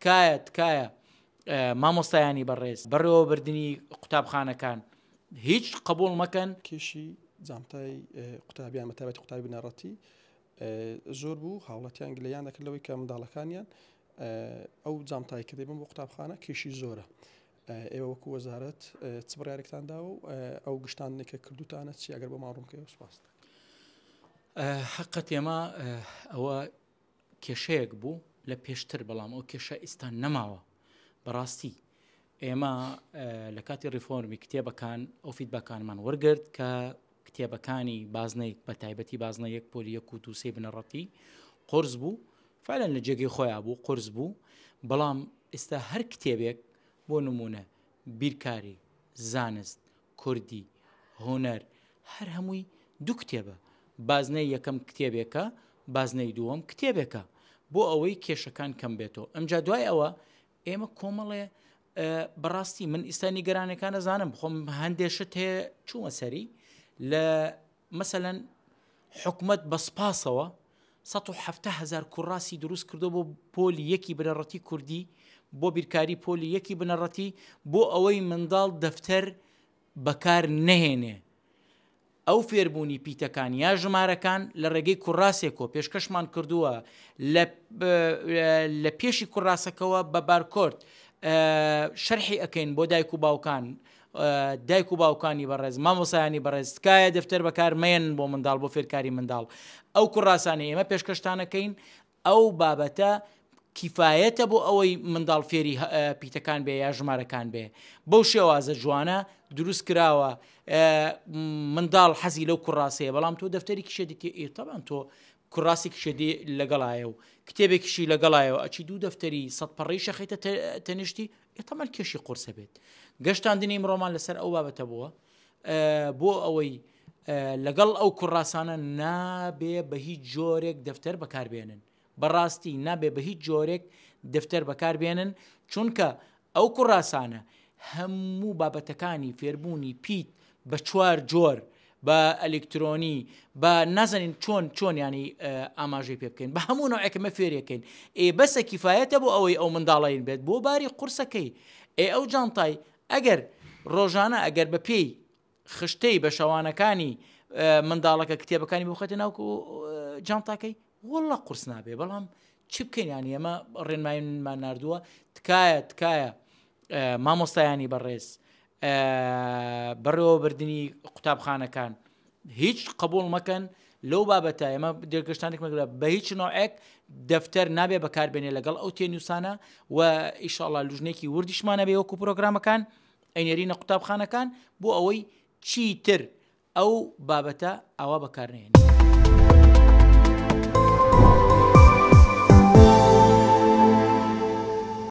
تکایە مامۆستایانی بەڕێز بەڕێوە بردننی قوتابخانەکان هیچ قبول مەکەن. کێشی جامتای قوتابیان مەتابەتی قوتابی بنەڕەتی زۆر بوو هاوڵەتیان گلەیان دەکرد لەوەی کە منداڵەکانیان ئەو جامتای کە دەبن بۆ قوتابخانە کێشی زۆرە. ئێوە وەکو وەزارەت چ بڕیارێکتاندا و ئەو گشتانێکە کردوتانە چی ئەگەر بۆ ماڕوونکەوە سوپاس. حقت ئێمە ئەوە کێشەیەک بوو لە پێشتر بەڵام ئەو کێشە ئێستا نەماوە. بەڕاستی ئێمە لە کاتی ڕیفۆرمی کتێبەکان ئەو فیدبەکانمان وەرگرت کە کتێبەکانی بازنەی بە تایبەتی بازنە یەک پۆلی یەک و دووسێ بنەڕەتی قرس بوو فعلەن لە جێگەی خۆیان بوو قرس بوو. بەڵام ئێستا هەر کتێبێک بۆ نمونە بیرکاری زانست کوردی هۆنەر هەر هەمووی دوو کتێبە. بازنەی یەکەم کتێبێکە بازنەی دووەم کتێبێکە بۆ ئەوەی کێشەکان کەم بێتەوە. ئەمجا دوای ئەوە ئێمە کۆمەڵێ بەڕاستی من ئیسانی گەرانەکان نەزانم بخۆم هەندێشت هەیە چوومە سەری لە مەسەلەن حکومەت بە سپاسەوە 170,000 کوڕاسی دروست کردو بۆ پۆلی یەکی بنەڕەتی کوردی بۆ بیرکاری پۆلی یەکی بنەڕەتی بۆ ئەوەی منداڵ دەفتەر بەکار نەهێنێ. ئەو فێربوونی پیتەکان یا ژمارەکان لە ڕێگەی کوڕاسێکەوە پێشکەشمان کردووە لە پێشی کوڕاسەکەەوە بە بارکۆرد شەرحی ئەەکەین بۆ دایک و باوکان دایک و باوکانی بەڕێز مامۆسایانی بەڕێز تکایە دەفتەر بەکار مێن بۆ منداڵ بۆ فێرکاری منداڵ. ئەو کوڕاسانی ئێمە پێشکەشتانەکەین ئەو بابەتە کیفایەتە بۆ ئەوەی منداڵ فێری پیتەکان بێ یا ژمارەکان بێ. بەو شێوازە جوانە دروست کراوە منداڵ حەزی لەو کوڕاسەیە بەڵام تۆ دەفتەری کشێدیتی ئێتەبان تۆ کوڕاسی کشێدی لەگەڵایە و کتێبێکیشی لەگەڵایەوە ئەچی دوو دەفتەری سەد پەڕەی شەخیتە تەنیشتی ئێتەمەل کێشی قورسە بێت. گەشتاندنی مرۆمان لەسەر ئەو بابەتە بووە بۆ ئەوەی لەگەڵ ئەو کوڕاسانە نابێ بە هیچ جۆرێک دەفتەر بەکاربێنن. بەڕاستی نابێ بە هیچ جۆرێک دەفتەر بەکاربێنن چونکە ئەو کوڕاسانە هەموو بابەتەکانی فێربوونی پیت بە 4 جۆر بە ئەلکترۆنی بە نازانین چۆن ینی ئاماژەی پێ بکەین بە هەموو نوعێکمە فێریەکەین. بەسە کیفایەتە بۆ ئەوەی ئەو منداڵین بێت بۆ باری قورسەکەی. ئەو جانتای ئەگەر ڕۆژانە ئەگەر بە پێی خشتەی بە شەوانەکانی منداڵەکە کتێبەکانی بخەتە ناو جانتاکەی وەڵڵا قورس نابێ. بەڵام چی بکەین ینی ئەمە ڕێنماییمان نردووە تکایە مامۆستایانی بەڕێز بەڕێوە بردننی قوتابخانەکان هیچ قبول مەکەن لەو بابەتە. ئێمە دێگەشتانێک مەگرە بە هیچ نوعێک دەفتەر نابێ بەکاربێنێ لەگەڵ ئەو تێنووسانە و ئیشاءالله لوژنێکی وردیشمانە بێ وەکو پرۆگرامەکان ئەینێرینە قوتابخانەکان بۆ ئەوەی چیتر ئەو بابەتە ئاوا بەکارنێن.